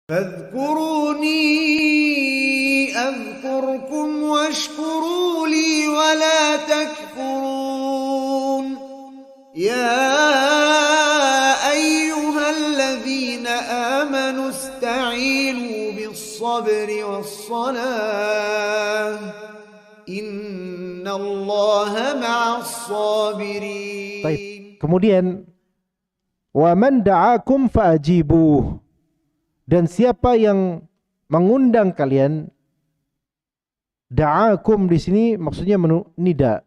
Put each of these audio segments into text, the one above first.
فاذكروني أذكركم واشكروا لي ولا تكفرون يا أيها الذين آمنوا استعينوا بالصبر والصلاة إن الله مع الصابرين. Baik. Kemudian wa man da'akum fa'ajibuh, dan siapa yang mengundang kalian. Da'akum di sini maksudnya nida.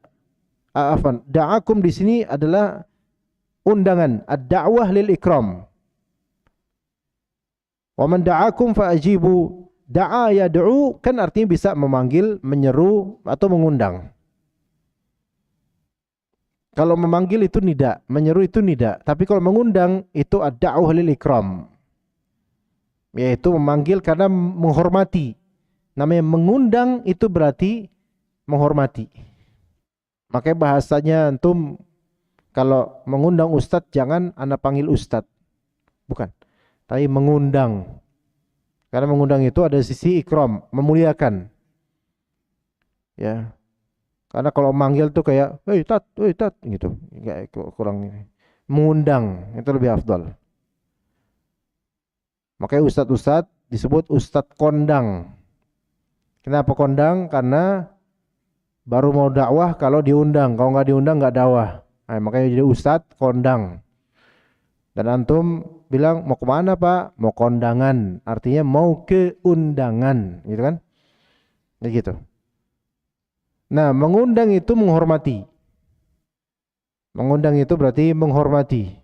Da'akum di sini adalah undangan, ad-da'wah lil ikram. Wa man da'akum fa'ajibu. Da'a yad'u kan artinya bisa memanggil, menyeru atau mengundang. Kalau memanggil itu nida, menyeru itu nida. Tapi kalau mengundang itu ad-da'wah lil ikram, yaitu memanggil karena menghormati. Namanya mengundang itu berarti menghormati. Makanya bahasanya antum kalau mengundang ustadz jangan anda panggil ustadz, bukan, tapi mengundang. Karena mengundang itu ada sisi ikram, memuliakan. Ya. Karena kalau manggil tuh kayak, "Hei tat, gitu. Enggak, kurang ini. Mengundang itu lebih afdal. Makanya ustadz-ustadz disebut ustadz kondang. Kenapa kondang? Karena baru mau dakwah kalau diundang. Kalau nggak diundang nggak dakwah. Nah, makanya jadi ustadz kondang. Dan antum bilang mau kemana pak? Mau kondangan. Artinya mau ke undangan, gitu kan? Ya gitu. Nah, mengundang itu menghormati. Mengundang itu berarti menghormati.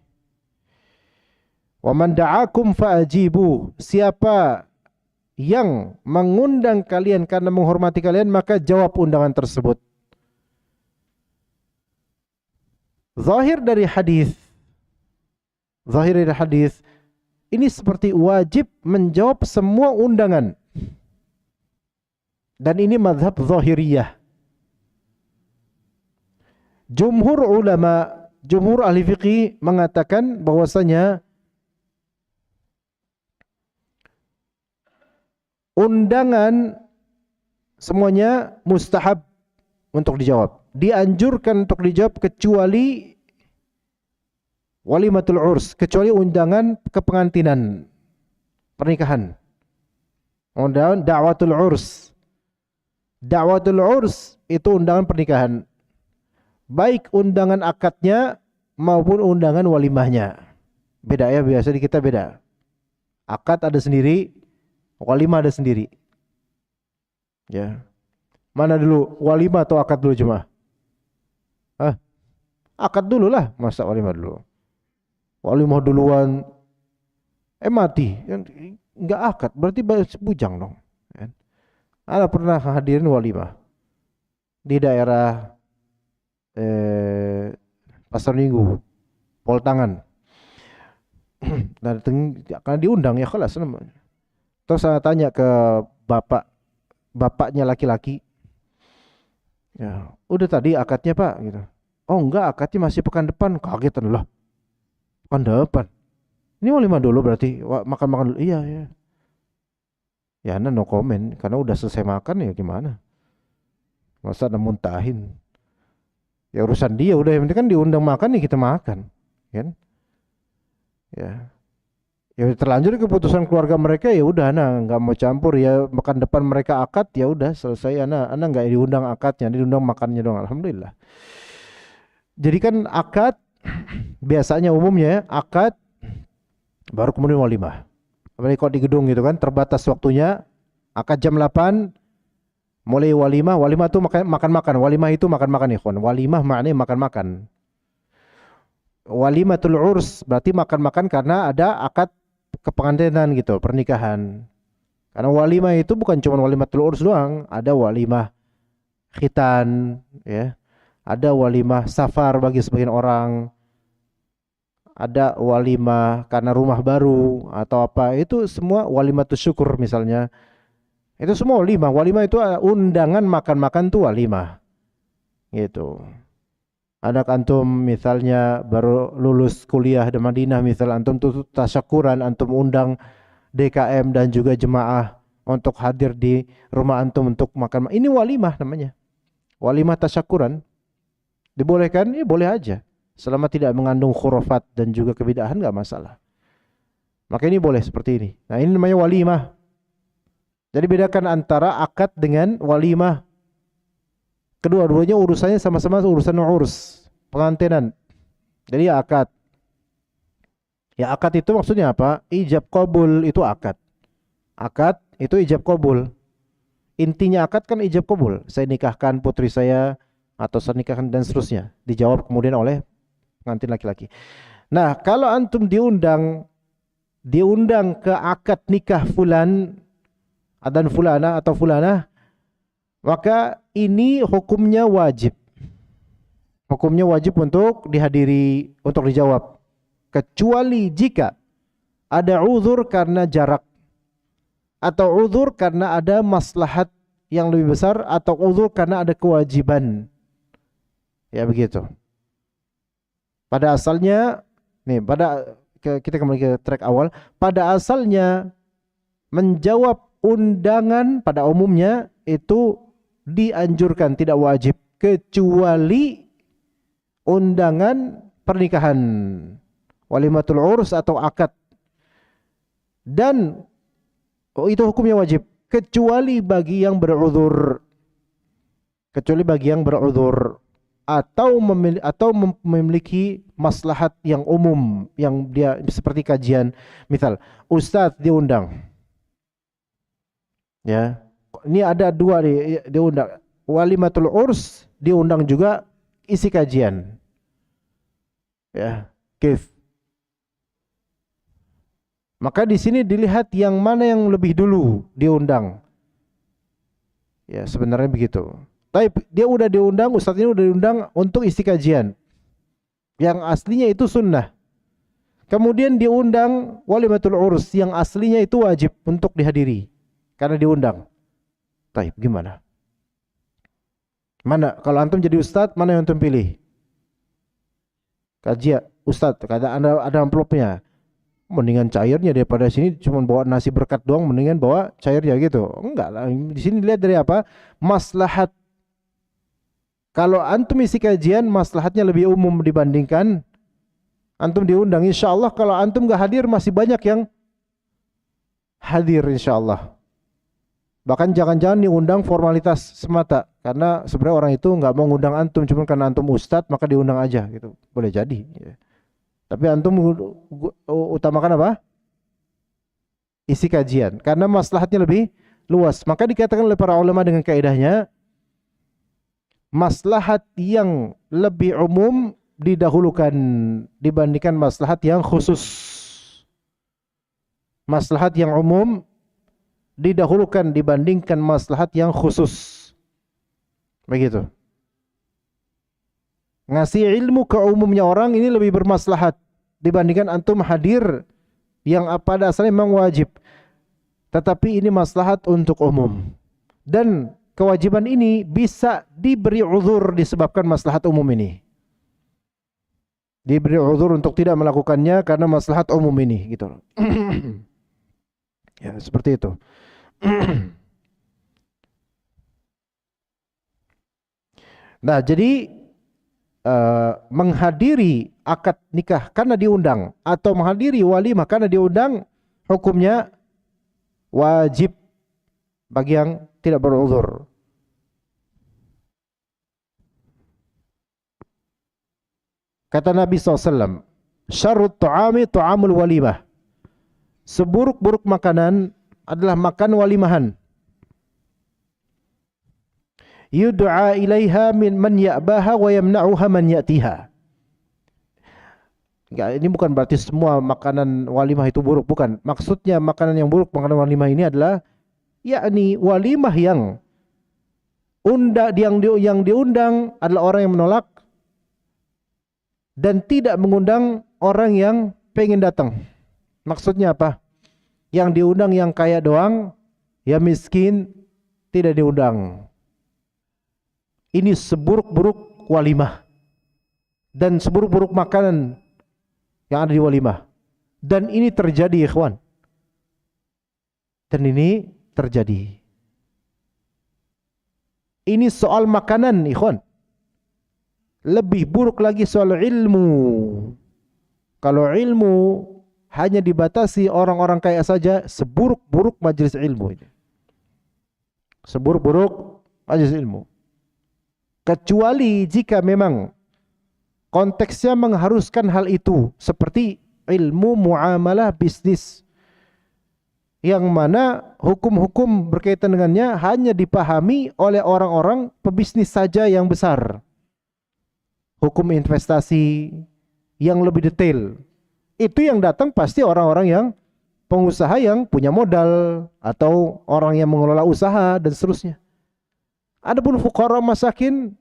Wa man da'akum fa'ajibu. Siapa yang mengundang kalian karena menghormati kalian, maka jawab undangan tersebut. Zahir dari hadis ini seperti wajib menjawab semua undangan. Dan ini mazhab zahiriyah. Jumhur ulama, jumhur ahli fiqih mengatakan bahwasanya undangan semuanya mustahab untuk dijawab. Dianjurkan untuk dijawab kecuali walimatul urs, kecuali undangan kepengantinan, pernikahan. Undangan da'watul urs. Da'watul urs itu undangan pernikahan. Baik undangan akadnya maupun undangan walimahnya. Beda ya, biasa di kita beda. Akad ada sendiri, walimah ada sendiri. Ya. Mana dulu, walimah atau akad dulu cuma? Akad dulu lah, masa walimah dulu? Walimah duluan, mati. Enggak akad, berarti bujang dong. Ada pernah hadirin walimah di daerah Pasar Minggu, Pol Tangan. Karena diundang ya kelas. Terus saya tanya ke bapaknya laki-laki, ya udah tadi akadnya pak, gitu. Oh enggak, akadnya masih pekan depan. Kagetan loh, pekan depan. Ini mau 5 dulu berarti makan dulu. Iya ya. Ya no comment karena udah selesai makan ya gimana? Masa ada muntahin? Ya urusan dia, udah yang penting kan diundang makan nih kita makan, kan? Ya. Ya terlanjur keputusan keluarga mereka, ya udah ana nggak mau campur. Ya makan depan mereka akad, ya udah selesai. Ana nggak diundang akadnya, diundang makannya dong. Alhamdulillah. Jadi kan akad biasanya umumnya akad baru kemudian walimah. Apalagi kalau di gedung gitu kan terbatas waktunya. Akad jam 8 mulai walimah. Walimah itu makan-makan. Walimah itu makan-makan ikhwan. Walimah maknanya makan-makan. Walimatul urs berarti makan-makan karena ada akad kepengantinan gitu, pernikahan. Karena walimah itu bukan cuma walimatul urs doang, ada walimah khitan, ya. Ada walimah safar bagi sebagian orang. Ada walimah karena rumah baru atau apa, itu semua walimatus syukur misalnya. Itu semua walimah. Walimah itu undangan makan-makan tuh walimah. Gitu. Anak antum misalnya baru lulus kuliah di Madinah, misal antum tuh tasyakuran, antum undang DKM dan juga jemaah untuk hadir di rumah antum untuk makan. Ini walimah namanya. Walimah tasyakuran. Dibolehkan? Ya boleh aja. Selama tidak mengandung khurafat dan juga kebidahan enggak masalah. Maka ini boleh seperti ini. Nah, ini namanya walimah. Jadi bedakan antara akad dengan walimah. Kedua-duanya urusannya sama-sama urusan urus, pengantinan. Jadi ya akad. Ya akad itu maksudnya apa? Ijab qabul itu akad. Akad itu ijab qabul. Intinya akad kan ijab qabul. Saya nikahkan putri saya atau saya nikahkan dan seterusnya. Dijawab kemudian oleh pengantin laki-laki. Nah, kalau antum diundang ke akad nikah fulan dan fulana atau fulana, maka ini hukumnya wajib. Hukumnya wajib untuk dihadiri, untuk dijawab. Kecuali jika ada uzur karena jarak, atau uzur karena ada maslahat yang lebih besar, atau uzur karena ada kewajiban. Ya begitu. Pada asalnya, kita kembali ke track awal. Pada asalnya menjawab undangan pada umumnya itu dianjurkan, tidak wajib, kecuali undangan pernikahan, walimatul urs atau akad. Dan itu hukumnya wajib kecuali bagi yang beruzur. Kecuali bagi yang beruzur atau memiliki maslahat yang umum yang dia seperti kajian. Misal ustadz diundang. Ya. Ini ada dua diundang. Walimatul urs diundang juga isi kajian. Ya, kif. Maka di sini dilihat yang mana yang lebih dulu diundang. Ya, sebenarnya begitu. Tapi dia udah diundang, ustadz ini udah diundang untuk isi kajian. Yang aslinya itu sunnah. Kemudian diundang walimatul urs yang aslinya itu wajib untuk dihadiri karena diundang. Taib, gimana? Mana kalau antum jadi ustadz, mana yang antum pilih? Kajian ustadz, kata Anda ada amplopnya. Mendingan cairnya daripada sini cuma bawa nasi berkat doang, mendingan bawa cairnya gitu. Enggak lah, di sini lihat dari apa? Maslahat. Kalau antum isi kajian, maslahatnya lebih umum dibandingkan antum diundang. Insyaallah kalau antum enggak hadir masih banyak yang hadir insyaallah. Bahkan jangan-jangan diundang formalitas semata, karena sebenarnya orang itu nggak mau ngundang antum cuma karena antum ustadz maka diundang aja gitu. Boleh jadi. Ya. Tapi antum utamakan apa? Isi kajian, karena maslahatnya lebih luas. Maka dikatakan oleh para ulama dengan kaidahnya, maslahat yang lebih umum didahulukan dibandingkan maslahat yang khusus. Maslahat yang umum didahulukan dibandingkan maslahat yang khusus. Begitu. Ngasih ilmu ke umumnya orang ini lebih bermaslahat dibandingkan antum hadir yang pada asalnya memang wajib. Tetapi ini maslahat untuk umum. Dan kewajiban ini bisa diberi uzur disebabkan maslahat umum ini. Diberi uzur untuk tidak melakukannya karena maslahat umum ini gitu. Ya, seperti itu. Nah, jadi menghadiri akad nikah karena diundang atau menghadiri walimah karena diundang hukumnya wajib bagi yang tidak beruzur. Kata Nabi SAW, syarrut ta'ami ta'amul walimah. Seburuk-buruk makanan adalah makan walimahan. Yud'a ilaiha min man ya'baha wa yamna'uha man ya'tiha. Enggak, ini bukan berarti semua makanan walimah itu buruk, bukan. Maksudnya makanan yang buruk, makanan walimah ini adalah yakni walimah yang diundang adalah orang yang menolak dan tidak mengundang orang yang pengen datang. Maksudnya apa? Yang diundang yang kaya doang, ya miskin tidak diundang. Ini seburuk-buruk walimah dan seburuk-buruk makanan yang ada di walimah. Dan ini terjadi, ikhwan. Dan ini terjadi. Ini soal makanan, ikhwan. Lebih buruk lagi soal ilmu. Kalau ilmu hanya dibatasi orang-orang kaya saja, seburuk-buruk majelis ilmu ini. Seburuk-buruk majelis ilmu. Kecuali jika memang konteksnya mengharuskan hal itu, seperti ilmu muamalah bisnis, yang mana hukum-hukum berkaitan dengannya hanya dipahami oleh orang-orang pebisnis saja yang besar. Hukum investasi yang lebih detail, itu yang datang pasti orang-orang yang pengusaha yang punya modal atau orang yang mengelola usaha dan seterusnya. Adapun fuqara masakin,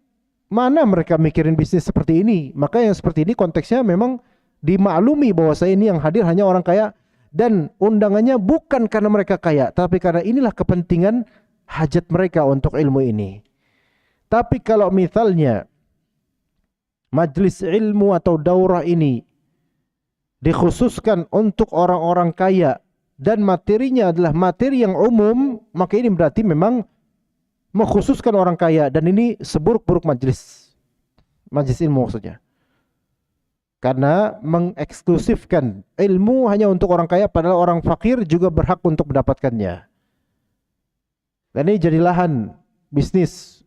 mana mereka mikirin bisnis seperti ini? Maka yang seperti ini konteksnya memang dimaklumi bahwa saya ini yang hadir hanya orang kaya, dan undangannya bukan karena mereka kaya, tapi karena inilah kepentingan hajat mereka untuk ilmu ini. Tapi kalau misalnya majlis ilmu atau daurah ini dikhususkan untuk orang-orang kaya dan materinya adalah materi yang umum, maka ini berarti memang mengkhususkan orang kaya, dan ini seburuk-buruk majlis ilmu maksudnya. Karena mengeksklusifkan ilmu hanya untuk orang kaya, padahal orang fakir juga berhak untuk mendapatkannya. Dan ini jadi lahan bisnis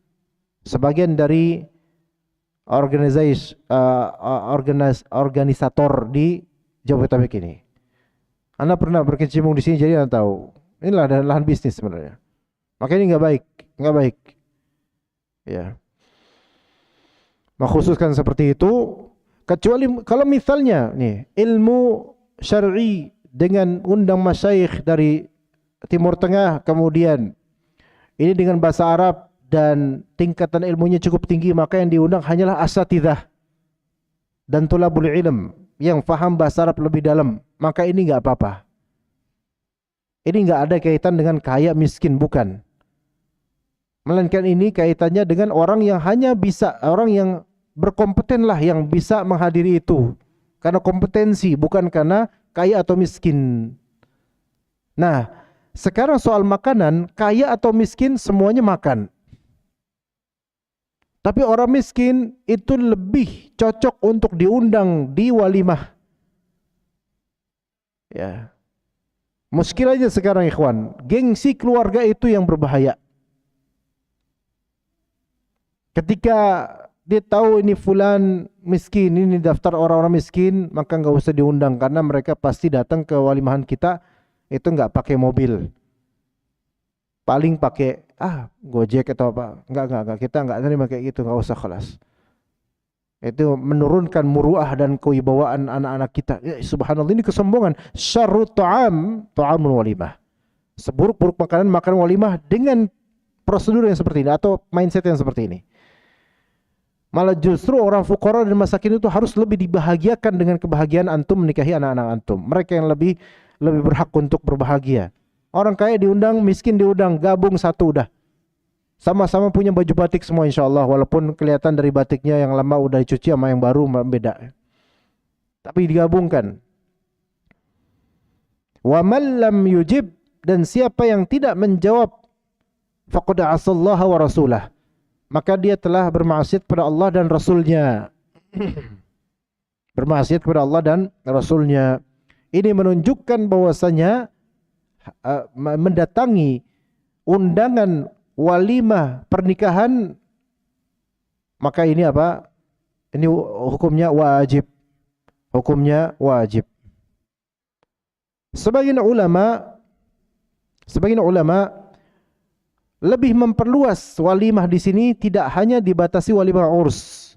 sebagian dari organisator di Jabodetabek ini. Anda pernah berkecimpung di sini, jadi Anda tahu. Inilah lahan bisnis sebenarnya. Maka ini nggak baik. Ya. Mengkhususkan seperti itu, kecuali kalau misalnya nih ilmu syar'i dengan undang masyayikh dari Timur Tengah, kemudian ini dengan bahasa Arab dan tingkatan ilmunya cukup tinggi, maka yang diundang hanyalah asatidzah dan tulabul ilm yang faham bahasa Arab lebih dalam, maka ini nggak apa-apa. Ini nggak ada kaitan dengan kaya miskin, bukan. Melainkan ini kaitannya dengan orang yang hanya bisa, orang yang berkompeten lah yang bisa menghadiri itu. Karena kompetensi, bukan karena kaya atau miskin. Nah, sekarang soal makanan, kaya atau miskin semuanya makan. Tapi orang miskin itu lebih cocok untuk diundang di walimah. Ya. Muskil aja sekarang ikhwan, gengsi keluarga itu yang berbahaya. Ketika dia tahu ini fulan miskin, ini daftar orang-orang miskin, maka nggak usah diundang, karena mereka pasti datang ke walimahan kita itu nggak pakai mobil. Paling pakai Gojek atau apa. Enggak, kita enggak terima kayak gitu, enggak usah, kelas. Itu menurunkan muruah dan kewibawaan anak-anak kita. Ya, subhanallah, ini kesombongan. Syarrut ta'amul walimah. Seburuk-buruk makanan walimah dengan prosedur yang seperti ini atau mindset yang seperti ini. Malah justru orang fuqara dan masakin itu harus lebih dibahagiakan dengan kebahagiaan antum menikahi anak-anak antum. Mereka yang lebih berhak untuk berbahagia. Orang kaya diundang, miskin diundang, gabung satu udah. Sama-sama punya baju batik semua insyaallah, walaupun kelihatan dari batiknya yang lama udah dicuci sama yang baru beda. Tapi digabungkan. Wa man lam yujib, dan siapa yang tidak menjawab, faqad asallaha wa rasulah, maka dia telah bermaksiat kepada Allah dan Rasulnya. Bermaksiat kepada Allah dan Rasulnya. Ini menunjukkan bahwasanya mendatangi undangan walimah pernikahan, maka ini apa? Ini hukumnya wajib. Hukumnya wajib. Sebagian ulama lebih memperluas walimah di sini, tidak hanya dibatasi walimah urs,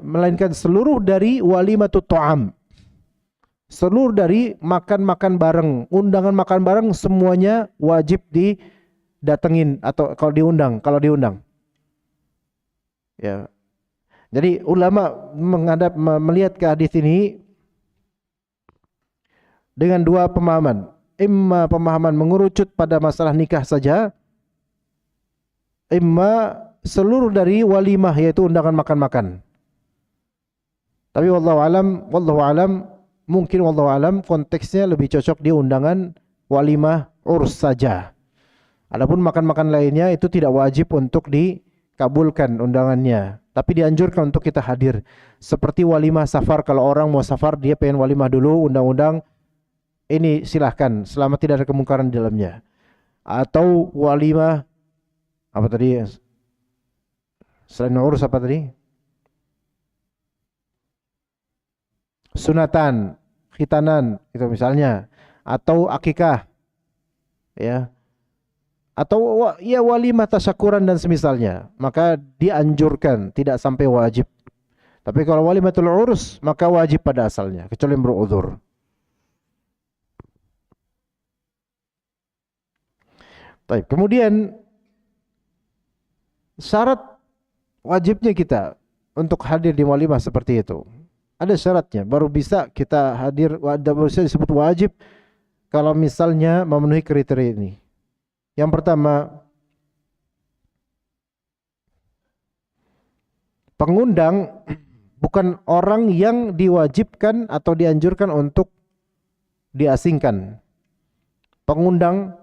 melainkan seluruh dari walimatut ta'am. Seluruh dari makan-makan bareng, undangan makan bareng, semuanya wajib didatengin atau kalau diundang. Ya. Jadi ulama melihat ke hadis ini dengan dua pemahaman. Imma pemahaman mengerucut pada masalah nikah saja, imma seluruh dari walimah, yaitu undangan makan-makan. Tapi wallahu alam, mungkin wallahu alam konteksnya lebih cocok di undangan walimah urs saja. Adapun makan-makan lainnya itu tidak wajib untuk dikabulkan undangannya, tapi dianjurkan untuk kita hadir. Seperti walimah safar, kalau orang mau safar dia pengen walimah dulu, undang-undang ini silahkan selama tidak ada kemungkaran di dalamnya. Atau walimah apa tadi? Selain urus apa tadi? Sunatan, khitanan itu misalnya, atau akikah, ya. Atau ya walimah tasyakuran dan semisalnya, maka dianjurkan, tidak sampai wajib. Tapi kalau walimatul urus maka wajib pada asalnya kecuali yang beruzur. Baik, kemudian syarat wajibnya kita untuk hadir di walimah seperti itu. Ada syaratnya, baru bisa kita hadir, baru bisa disebut wajib kalau misalnya memenuhi kriteria ini. Yang pertama, pengundang bukan orang yang diwajibkan atau dianjurkan untuk diasingkan. Pengundang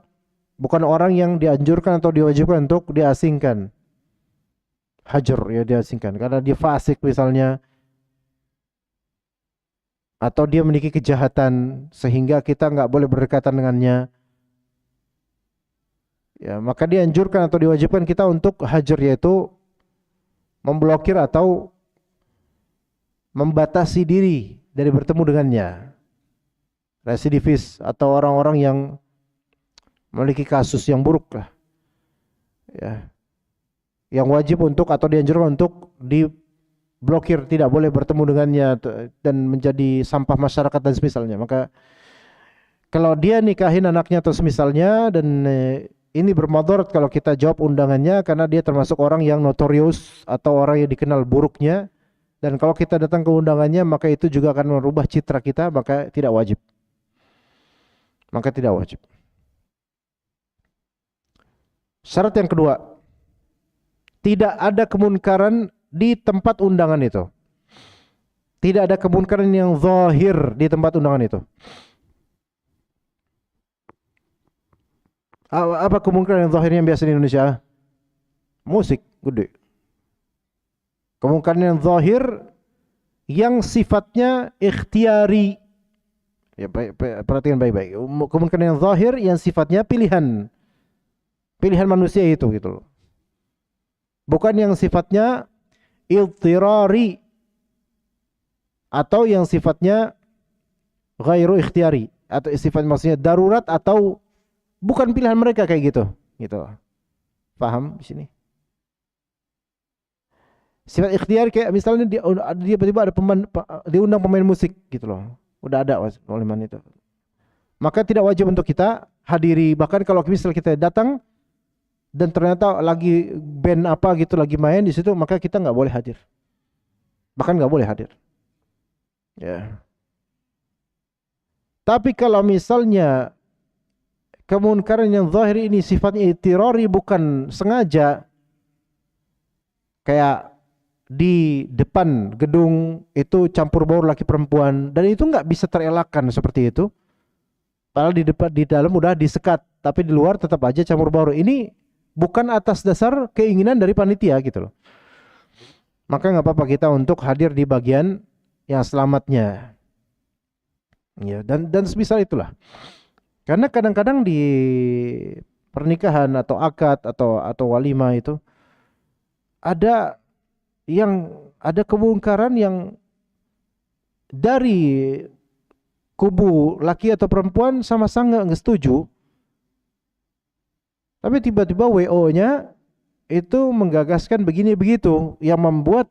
bukan orang yang dianjurkan atau diwajibkan untuk diasingkan. Hajar, ya, diasingkan karena dia fasik misalnya, atau dia memiliki kejahatan sehingga kita nggak boleh berdekatan dengannya. Ya, maka dianjurkan atau diwajibkan kita untuk hajar, yaitu memblokir atau membatasi diri dari bertemu dengannya. Residivis atau orang-orang yang memiliki kasus yang buruk lah, ya, yang wajib untuk atau dianjurkan untuk diblokir, tidak boleh bertemu dengannya dan menjadi sampah masyarakat dan semisalnya. Maka kalau dia nikahin anaknya atau semisalnya dan ini bermadarat kalau kita jawab undangannya, karena dia termasuk orang yang notorius atau orang yang dikenal buruknya, dan kalau kita datang ke undangannya maka itu juga akan merubah citra kita, maka tidak wajib. Maka tidak wajib. Syarat yang kedua, tidak ada kemunkaran di tempat undangan itu. Tidak ada kemunkaran yang zahir di tempat undangan itu. Apa kemungkinan yang zahirnya biasa di Indonesia? Musik gede. Kemungkinan yang zahir yang sifatnya ikhtiari. Ya, perhatikan baik-baik. Kemungkinan yang zahir yang sifatnya pilihan. Pilihan manusia itu gitu loh. Bukan yang sifatnya iltirari atau yang sifatnya ghairu ikhtiari, atau sifat maksudnya darurat atau bukan pilihan mereka kayak gitu, gitu. Paham di sini? Sifat ikhtiar kayak misalnya dia tiba-tiba ada diundang pemain musik gitu loh. Udah ada waliman itu. Maka tidak wajib untuk kita hadiri. Bahkan kalau misal kita datang dan ternyata lagi band apa gitu lagi main di situ, maka kita nggak boleh hadir. Bahkan nggak boleh hadir. Ya. Tapi kalau misalnya kemunkaran yang zahir ini sifatnya itirari, bukan sengaja, kayak di depan gedung itu campur baur laki perempuan, dan itu nggak bisa terelakkan seperti itu. Padahal di depan, di dalam udah disekat, tapi di luar tetap aja campur baur. Ini bukan atas dasar keinginan dari panitia gitu loh. Maka nggak apa-apa kita untuk hadir di bagian yang selamatnya. Ya, dan semisal itulah. Karena kadang-kadang di pernikahan atau akad atau walimah itu ada kemungkaran yang dari kubu laki atau perempuan sama-sama nggak setuju, tapi tiba-tiba WO-nya itu menggagaskan begini begitu, yang membuat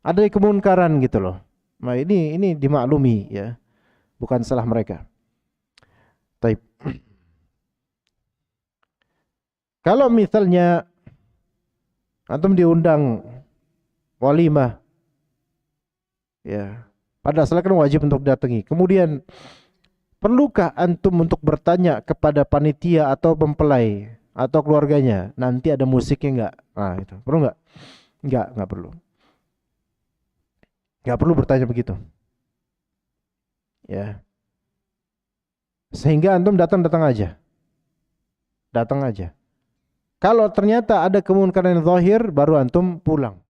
ada kemungkaran gitu loh. Nah ini dimaklumi ya, bukan salah mereka. Taib. Kalau misalnya antum diundang walimah, ya, pada asalnya kan wajib untuk datangi. Kemudian perlukah antum untuk bertanya kepada panitia atau mempelai atau keluarganya, nanti ada musiknya enggak? Nah itu perlu enggak? Enggak perlu. Enggak perlu bertanya begitu. Ya. Sehingga antum datang aja. Datang aja. Kalau ternyata ada kemungkaran zahir, baru antum pulang.